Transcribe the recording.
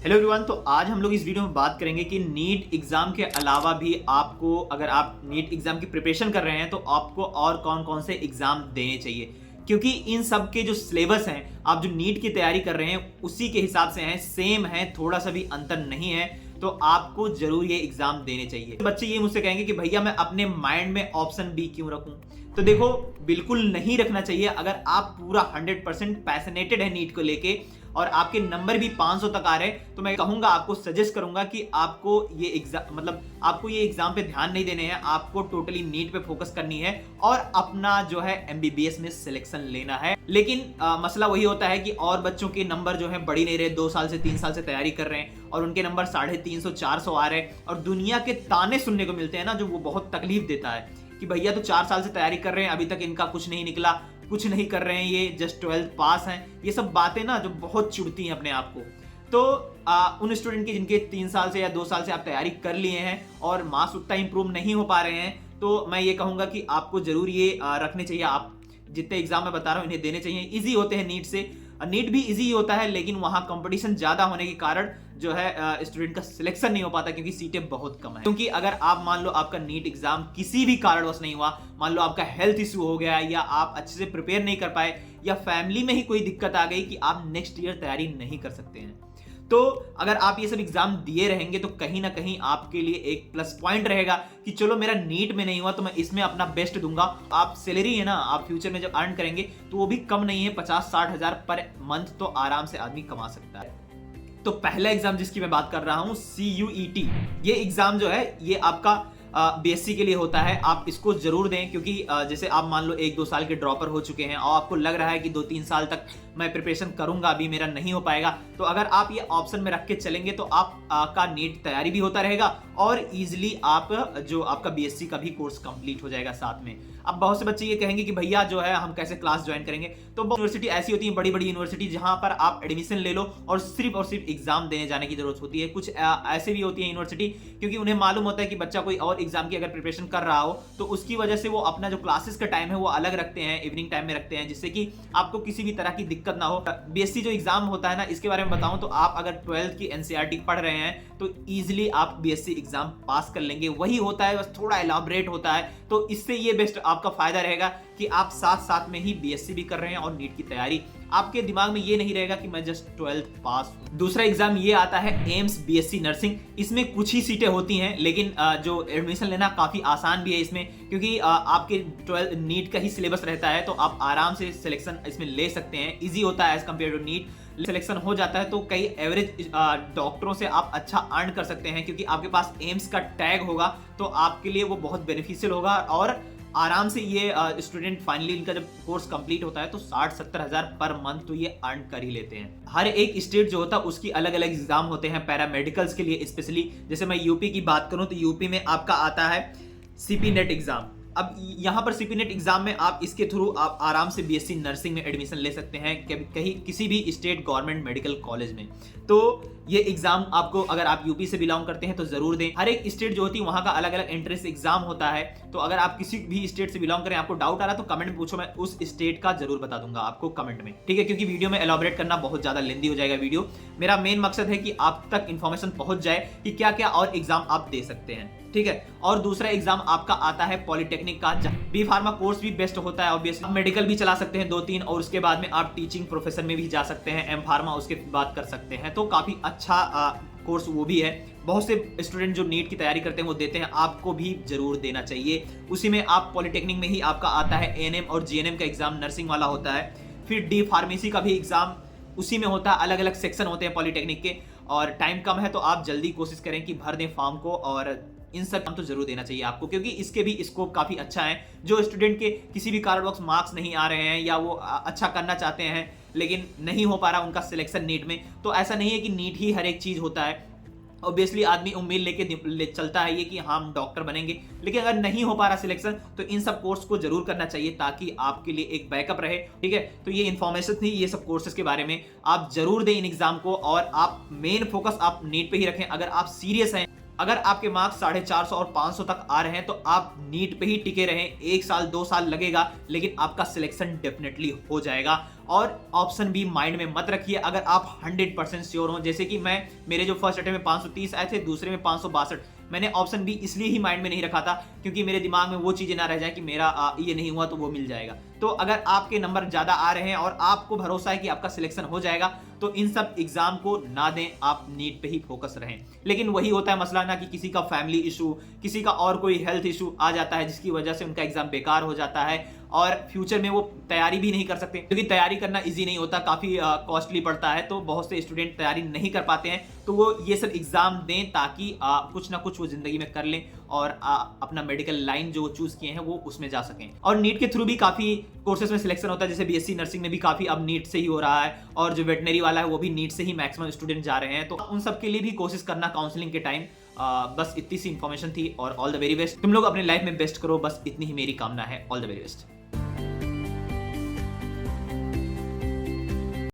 Hello everyone. तो आज हम लोग इस वीडियो में बात करेंगे कि नीट एग्जाम के अलावा भी आपको, अगर आप नीट एग्जाम की प्रिपरेशन कर रहे हैं तो आपको और कौन कौन से एग्जाम देने चाहिए, क्योंकि इन सब के जो सिलेबस हैं, आप जो नीट की तैयारी कर रहे हैं उसी के हिसाब से हैं, सेम है, थोड़ा सा भी अंतर नहीं है। तो आपको जरूर ये एग्जाम देने चाहिए। बच्चे ये मुझसे कहेंगे कि भैया मैं अपने माइंड में ऑप्शन बी क्यों रखूं? तो देखो, बिल्कुल नहीं रखना चाहिए। अगर आप पूरा 100% पैशनेटेड है नीट को लेके और आपके नंबर भी 500 तक आ रहे हैं, तो मैं कहूंगा, आपको सजेस्ट करूंगा कि आपको ये एग्जाम, आपको ये एग्जाम पे ध्यान नहीं देने हैं, आपको टोटली नीट पे फोकस करनी है और अपना जो है एमबीबीएस में सिलेक्शन लेना है। लेकिन मसला वही होता है कि और बच्चों के नंबर जो है बढ़ ही नहीं रहे, 2 साल से 3 साल से तैयारी कर रहे हैं और उनके नंबर 350 400 आ रहे हैं और दुनिया के ताने सुनने को मिलते हैं ना, जो वो बहुत तकलीफ देता है कि भैया तो 4 साल से तैयारी कर रहे हैं, अभी तक इनका कुछ नहीं निकला, कुछ नहीं कर रहे हैं, ये जस्ट 12th पास हैं। ये सब बातें ना जो बहुत चिढ़ती हैं अपने आप को। तो उन स्टूडेंट की जिनके 3 साल से या 2 साल से आप तैयारी कर लिए हैं और मार्क्स उतना इंप्रूव नहीं हो पा रहे हैं, तो मैं ये कहूंगा कि आपको जरूर ये रखने चाहिए। आप जितने एग्जाम मैं बता रहा हूँ इन्हें देने चाहिए। इजी होते हैं नीट से, नीट भी इजी होता है, लेकिन वहां कंपटीशन ज्यादा होने के कारण जो है स्टूडेंट का सिलेक्शन नहीं हो पाता, क्योंकि सीटें बहुत कम है। क्योंकि अगर आप मान लो आपका नीट एग्जाम किसी भी कारणवश नहीं हुआ, मान लो आपका हेल्थ इशू हो गया या आप अच्छे से प्रिपेयर नहीं कर पाए या फैमिली में ही कोई दिक्कत आ गई कि आप नेक्स्ट ईयर तैयारी नहीं कर सकते हैं, तो अगर आप ये सब एग्जाम दिए रहेंगे तो कहीं ना कहीं आपके लिए एक प्लस पॉइंट रहेगा कि चलो मेरा नीट में नहीं हुआ तो मैं इसमें अपना बेस्ट दूंगा। आप सैलरी है ना, आप फ्यूचर में जब अर्न करेंगे तो वो भी कम नहीं है, 50-60 हजार पर मंथ तो आराम से आदमी कमा सकता है। तो पहला एग्जाम जिसकी मैं बात कर रहा हूं, CUET, ये एग्जाम जो है ये आपका बीएससी के लिए होता है। आप इसको जरूर दें, क्योंकि जैसे आप मान लो 1-2 साल के ड्रॉपर हो चुके हैं और आपको लग रहा है कि 2-3 साल तक मैं प्रिपरेशन करूंगा, अभी मेरा नहीं हो पाएगा, तो अगर आप ये ऑप्शन में रख के चलेंगे तो आप का नीट तैयारी भी होता रहेगा और इजिली आप जो आपका बीएससी का भी कोर्स कंप्लीट हो जाएगा साथ में। अब बहुत से बच्चे ये कहेंगे कि भैया जो है हम कैसे क्लास ज्वाइन करेंगे? तो यूनिवर्सिटी ऐसी होती है, बड़ी बड़ी यूनिवर्सिटी, जहां पर आप एडमिशन ले लो और सिर्फ एग्जाम देने जाने की जरूरत होती है। कुछ ऐसे भी होती है यूनिवर्सिटी, क्योंकि उन्हें मालूम होता है कि बच्चा कोई और एग्जाम की अगर प्रिपरेशन कर रहा हो तो उसकी वजह से वो अपना जो क्लासेस का टाइम है वो अलग रखते हैं, इवनिंग टाइम में रखते हैं, जिससे कि आपको किसी भी तरह की दिक्कत ना हो। बीएससी जो एग्जाम होता है ना, इसके बारे में बताऊं तो आप अगर 12th की एनसीईआरटी पढ़ रहे हैं तो इजिली आप बीएससी एग्जाम पास कर लेंगे। वही होता है, बस थोड़ा एलाबरेट होता है। तो इससे ये बेस्ट आपका फायदा रहेगा कि आप साथ साथ में ही बीएससी भी कर रहे हैं और नीट की तैयारी, आपके दिमाग में ये नहीं रहेगा कि मैं जस्ट 12th पास हूं। दूसरा एग्जाम ये आता है एम्स बीएससी नर्सिंग। इसमें कुछ ही सीटें होती हैं, लेकिन जो एडमिशन लेना काफी आसान भी है इसमें, क्योंकि आपके 12 नीट का ही सिलेबस रहता है, तो आप आराम से सिलेक्शन इसमें ले सकते हैं। इजी होता है as compared to NEET. Selection हो जाता है तो कई एवरेज डॉक्टरों से आप अच्छा अर्न कर सकते हैं, क्योंकि आपके पास एम्स का टैग होगा, तो आपके लिए वो बहुत बेनिफिशियल होगा और आराम से ये स्टूडेंट फाइनली इनका जब कोर्स कंप्लीट होता है तो 60-70 हजार पर मंथ तो ये अर्न कर ही लेते हैं। हर एक स्टेट जो होता है उसकी अलग अलग एग्जाम होते हैं पैरामेडिकल्स के लिए स्पेशली। जैसे मैं यूपी की बात करूं तो यूपी में आपका आता है सीपी नेट एग्जाम। अब यहाँ पर सीपी नेट एग्जाम में आप इसके थ्रू आप आराम से बीएससी नर्सिंग में एडमिशन ले सकते हैं कहीं किसी भी स्टेट गवर्नमेंट मेडिकल कॉलेज में। तो ये एग्जाम आपको, अगर आप यूपी से बिलोंग करते हैं तो जरूर दें। हर एक स्टेट जो होती है वहां का अलग अलग एंट्रेंस एग्जाम होता है, तो अगर आप किसी भी स्टेट से बिलोंग करें, आपको डाउट आ रहा है तो कमेंट में पूछो, मैं उस स्टेट का जरूर बता दूंगा आपको कमेंट में, ठीक है? क्योंकि वीडियो में एलॉबरेट करना बहुत ज्यादा लेंदी हो जाएगा वीडियो। मेरा मेन मकसद है कि आप तक इंफॉर्मेशन पहुंच जाए कि क्या क्या और एग्जाम आप दे सकते हैं, ठीक है? और दूसरा एग्जाम आपका आता है पॉलिटेक्निक का। बी फार्मा कोर्स भी बेस्ट होता है ऑब्वियसली। मेडिकल भी चला सकते हैं 2-3 और उसके बाद में आप टीचिंग प्रोफेशन में भी जा सकते हैं, एम फार्मा उसके बाद कर सकते हैं, तो काफी अच्छा कोर्स वो भी है। बहुत से स्टूडेंट जो नीट की तैयारी करते हैं वो देते हैं, आपको भी जरूर देना चाहिए। उसी में आप पॉलिटेक्निक में ही आपका आता है एएनएम और जीएनएम का एग्जाम, नर्सिंग वाला होता है। फिर डी फार्मेसी का भी एग्जाम उसी में होता है, अलग अलग सेक्शन होते हैं पॉलिटेक्निक के, और टाइम कम है तो आप जल्दी कोशिश करें कि भर दें फॉर्म को, और इन सब तो जरूर देना चाहिए आपको, क्योंकि इसके भी स्कोप काफी अच्छा है। जो स्टूडेंट के किसी भी कारणवश मार्क्स नहीं आ रहे हैं या वो अच्छा करना चाहते हैं लेकिन नहीं हो पा रहा उनका सिलेक्शन नीट में, तो ऐसा नहीं है कि नीट ही हर एक चीज होता है। ऑब्वियसली आदमी उम्मीद लेके चलता है ये कि हम डॉक्टर बनेंगे, लेकिन अगर नहीं हो पा रहा सिलेक्शन तो इन सब कोर्स को जरूर करना चाहिए ताकि आपके लिए एक बैकअप रहे, ठीक है? तो ये इन्फॉर्मेशन थी ये सब कोर्सेज के बारे में। आप जरूर दें इन एग्जाम को और आप मेन फोकस आप नीट पे ही रखें। अगर आप सीरियस हैं अगर आपके मार्क्स 450 और 500 तक आ रहे हैं तो आप नीट पे ही टिके रहें, 1 साल 2 साल लगेगा लेकिन आपका सिलेक्शन डेफिनेटली हो जाएगा। और ऑप्शन बी माइंड में मत रखिए अगर आप 100% श्योर हो। जैसे कि मेरे जो फर्स्ट अटेम्प्ट में 530 आए थे, दूसरे में 562, मैंने ऑप्शन बी इसलिए ही माइंड में नहीं रखा था क्योंकि मेरे दिमाग में वो चीजें ना रह जाए कि मेरा ये नहीं हुआ तो वो मिल जाएगा। तो अगर आपके नंबर ज्यादा आ रहे हैं और आपको भरोसा है कि आपका सिलेक्शन हो जाएगा तो इन सब एग्जाम को ना दें, आप नीट पे ही फोकस रहें। लेकिन वही होता है मसला ना कि किसी का फैमिली इशू, किसी का और कोई हेल्थ इशू आ जाता है जिसकी वजह से उनका एग्जाम बेकार हो जाता है और फ्यूचर में वो तैयारी भी नहीं कर सकते, क्योंकि तैयारी करना इजी नहीं होता, काफी कॉस्टली पड़ता है। तो बहुत से स्टूडेंट तैयारी नहीं कर पाते हैं, तो वो ये सब एग्जाम दें ताकि कुछ ना कुछ वो जिंदगी में कर लें और अपना मेडिकल लाइन जो चूज किए हैं वो उसमें जा सकें। और नीट के थ्रू भी काफी कोर्सेज में सिलेक्शन होता है, जैसे बीएससी नर्सिंग में भी काफी अब नीट से ही हो रहा है और जो वेटनरी वाला है वो भी नीट से ही मैक्सिमम स्टूडेंट जा रहे हैं। तो उन सब के लिए भी कोशिश करना काउंसलिंग के टाइम। बस इतनी सी इंफॉर्मेशन थी और ऑल द वेरी बेस्ट। तुम लोग अपने लाइफ में बेस्ट करो, बस इतनी ही मेरी कामना है। All the very best.